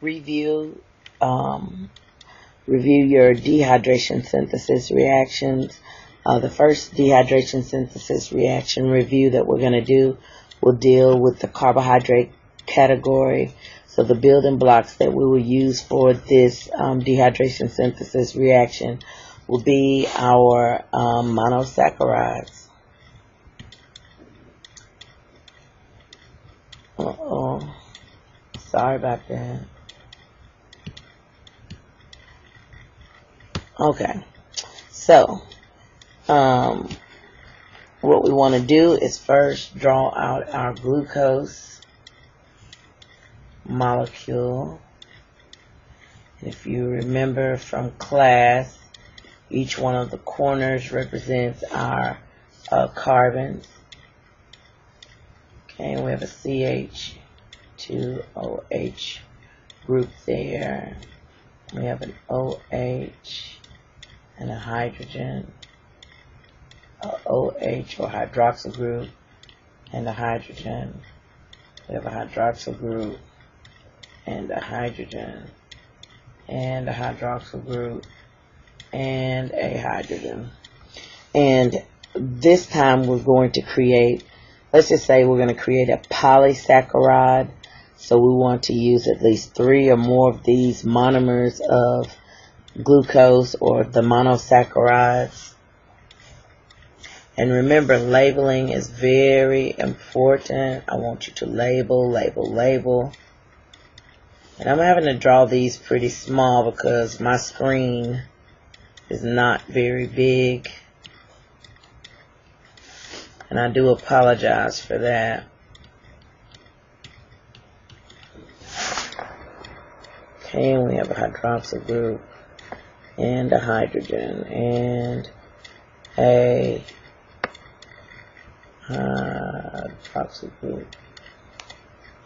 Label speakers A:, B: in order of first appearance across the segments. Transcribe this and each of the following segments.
A: review review your dehydration synthesis reactions. The first dehydration synthesis reaction review that we're going to do will deal with the carbohydrate category. So the building blocks that we will use for this dehydration synthesis reaction will be our monosaccharides. Sorry about that. Okay, so what we want to do is first draw out our glucose molecule. If you remember from class, each one of the corners represents our carbons. Okay, we have a CH2OH group there. We have an OH and a hydrogen, a OH or hydroxyl group, and a hydrogen. We have a hydroxyl group and a hydrogen, and a hydroxyl group and a hydrogen. And this time we're going to create, let's just say we're going to create a polysaccharide. So we want to use at least 3 or more of these monomers of glucose or the monosaccharides. And remember, labeling is very important. I want you to label, label, label. And I'm having to draw these pretty small because my screen is not very big. And I do apologize for that. Okay, and we have a hydroxyl group and a hydrogen and a hydroxyl group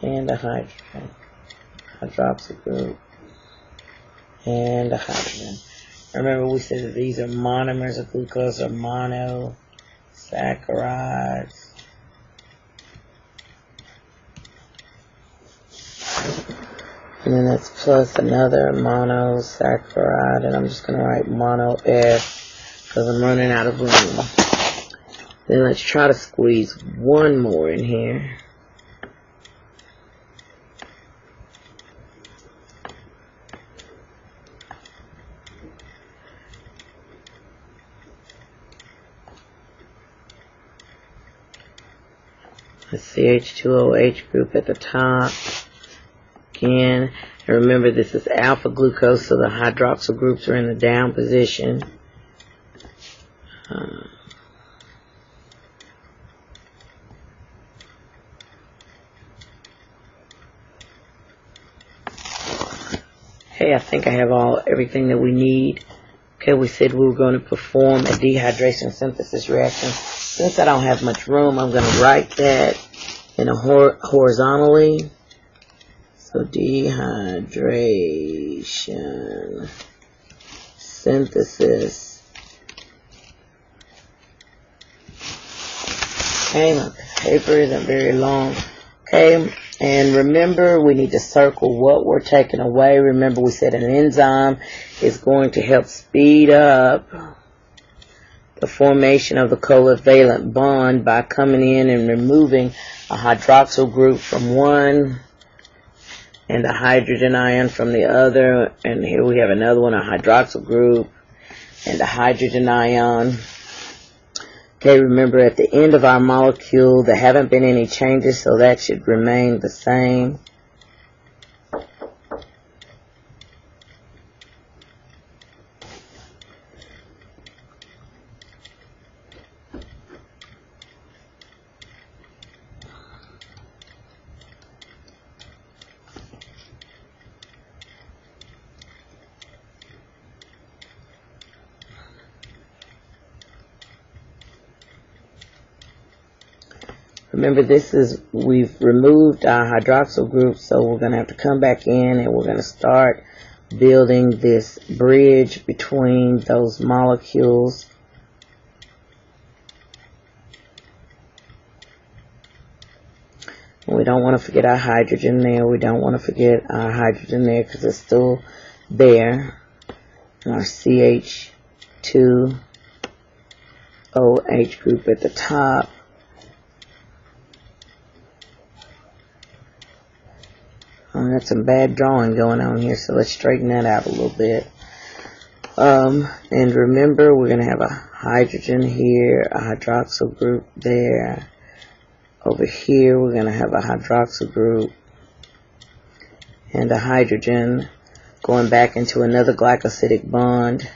A: and a hydrogen, hydroxyl group and a hydrogen. Remember, we said that these are monomers of glucose or monosaccharides. And then that's plus another monosaccharide, and I'm just going to write mono S because I'm running out of room. Then let's try to squeeze one more in here. The CH2OH group at the top. Again, and remember this is alpha glucose, so the hydroxyl groups are in the down position. Okay, I think I have everything that we need. Okay, we said we were going to perform a dehydration synthesis reaction. Since I don't have much room, I'm going to write that in a horizontally. So dehydration synthesis. Okay, my paper isn't very long. Okay, and remember we need to circle what we're taking away. Remember we said an enzyme is going to help speed up the formation of the covalent bond by coming in and removing a hydroxyl group from one and a hydrogen ion from the other. And here we have another one, a hydroxyl group and a hydrogen ion. Okay, remember at the end of our molecule there haven't been any changes, so that should remain the same. Remember, we've removed our hydroxyl group, so we're going to have to come back in and we're going to start building this bridge between those molecules. We don't want to forget our hydrogen there. We don't want to forget our hydrogen there because it's still there. And our CH2 OH group at the top. I got some bad drawing going on here, so let's straighten that out a little bit. And remember, we're going to have a hydrogen here, a hydroxyl group there. Over here, we're going to have a hydroxyl group and a hydrogen going back into another glycosidic bond.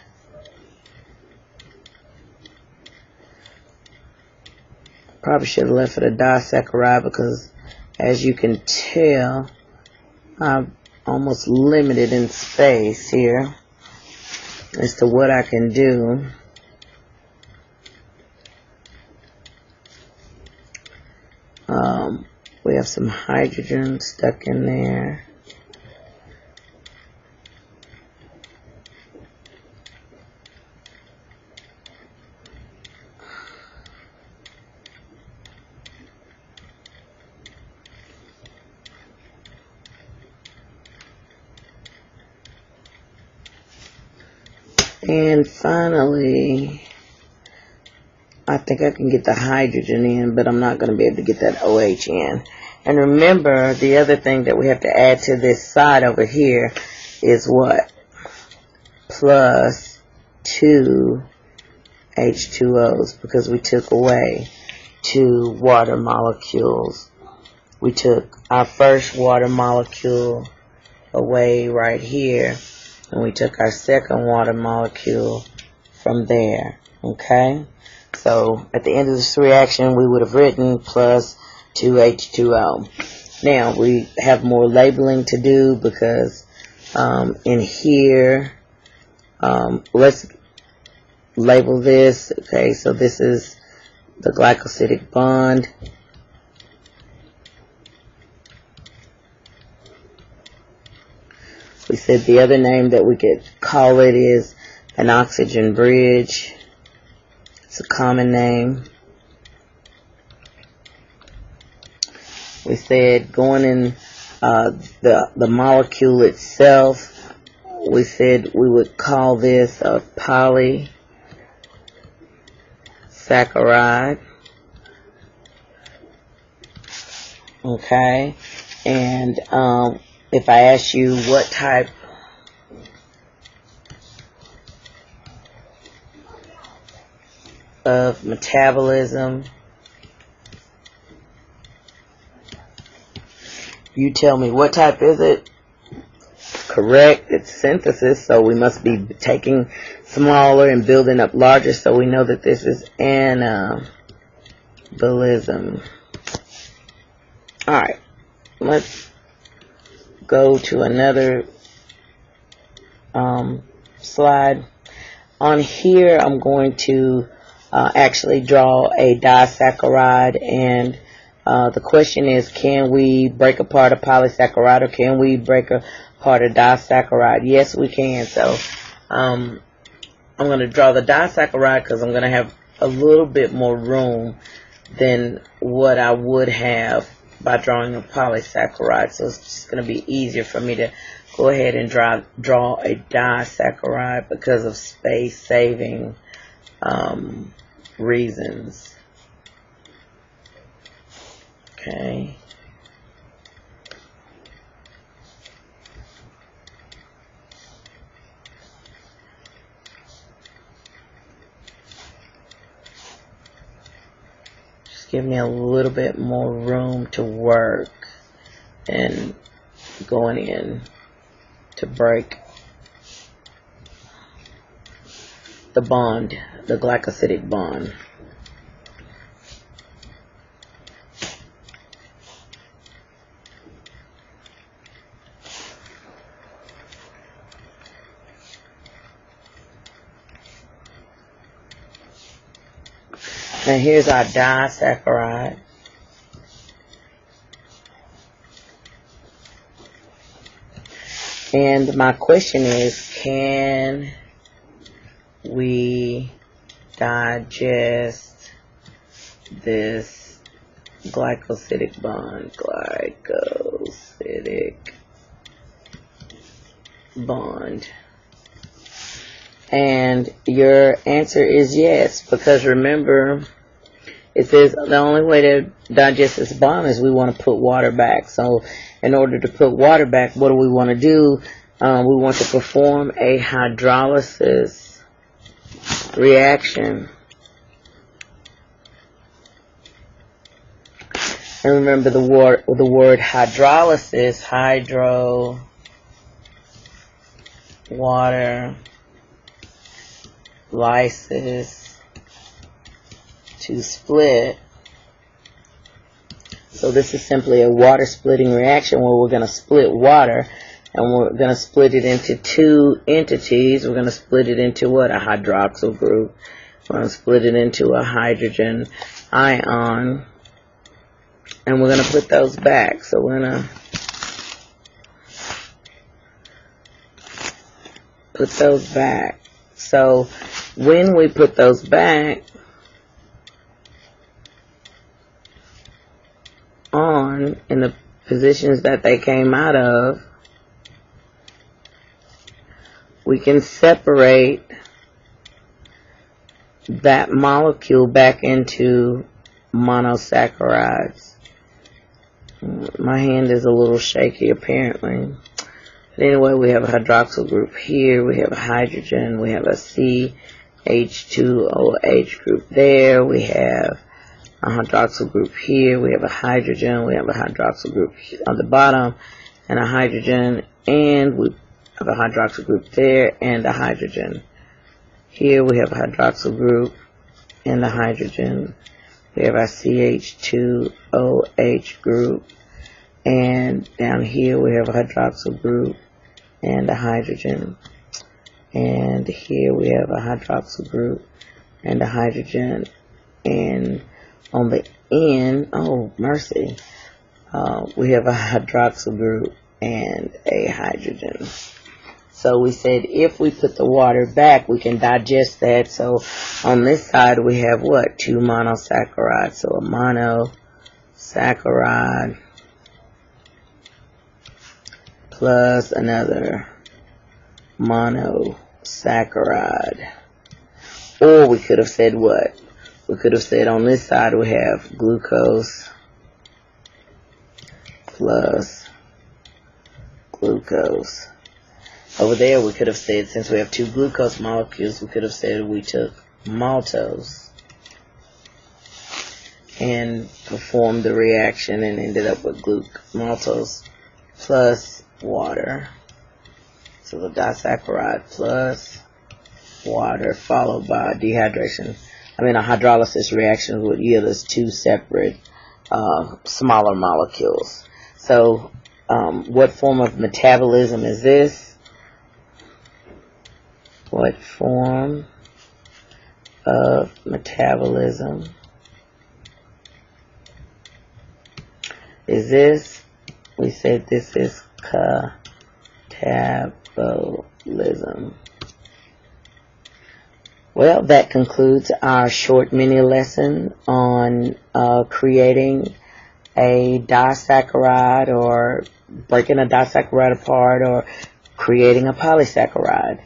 A: Probably should have left it a disaccharide because, as you can tell, I'm almost limited in space here as to what I can do. We have some hydrogen stuck in there. And finally, I think I can get the hydrogen in, but I'm not going to be able to get that OH in. And remember, the other thing that we have to add to this side over here is what? Plus 2 H2Os, because we took away 2 water molecules. We took our first water molecule away right here, and we took our second water molecule from there. Okay? So at the end of this reaction, we would have written plus 2H2O. Now we have more labeling to do because in here, let's label this. Okay, so this is the glycosidic bond. We said the other name that we could call it is an oxygen bridge. It's a common name. We said going in the molecule itself, we said we would call this a polysaccharide. Okay, and if I ask you what type of metabolism, you tell me what type is it. Correct, it's synthesis, so we must be taking smaller and building up larger, so we know that this is anabolism. Alright, let's go to another slide. On here, I'm going to actually draw a disaccharide, and the question is, can we break apart a polysaccharide, or can we break apart a disaccharide? Yes, we can. So I'm going to draw the disaccharide because I'm going to have a little bit more room than what I would have by drawing a polysaccharide. So it's just going to be easier for me to go ahead and draw a disaccharide because of space saving reasons. Okay. Just give me a little bit more room to work and going in to break the bond, the glycosidic bond. Now here's our disaccharide. And my question is, can we digest this glycosidic bond, glycosidic bond. And your answer is yes, because remember, it says the only way to digest this bond is we want to put water back. So in order to put water back, what do we want to do? We want to perform a hydrolysis reaction. And remember the word hydrolysis, hydro, water, lysis, to split. So this is simply a water splitting reaction where we're going to split water, and we're going to split it into two entities. We're going to split it into what? A hydroxyl group. We're going to split it into a hydrogen ion, and we're going to put those back. So we're going to put those back. So when we put those back on in the positions that they came out of, we can separate that molecule back into monosaccharides. My hand is a little shaky apparently. But anyway, we have a hydroxyl group here, we have a hydrogen, we have a CH2OH group there, we have a hydroxyl group here, we have a hydrogen, we have a hydroxyl group on the bottom, and a hydrogen, and we have a hydroxyl group there, and a hydrogen. Here we have a hydroxyl group, and a hydrogen. We have our CH2OH group, and down here we have a hydroxyl group, and a hydrogen. And here we have a hydroxyl group, and a hydrogen, and on the end, oh mercy, we have a hydroxyl group and a hydrogen. So we said if we put the water back, we can digest that. So on this side we have what? Two monosaccharides. So a monosaccharide plus another monosaccharide. Or we could have said what? We could have said on this side we have glucose plus glucose. Over there we could have said, since we have two glucose molecules, we could have said we took maltose and performed the reaction and ended up with maltose plus water. So the disaccharide plus water followed by a hydrolysis reaction would yield us two separate smaller molecules. So what form of metabolism is this? What form of metabolism is this? We said this is catabolism. Well, that concludes our short mini lesson on creating a disaccharide, or breaking a disaccharide apart, or creating a polysaccharide.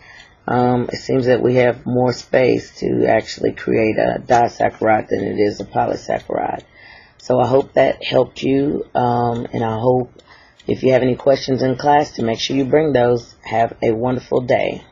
A: It seems that we have more space to actually create a disaccharide than it is a polysaccharide. So I hope that helped you, and I hope if you have any questions in class to make sure you bring those. Have a wonderful day.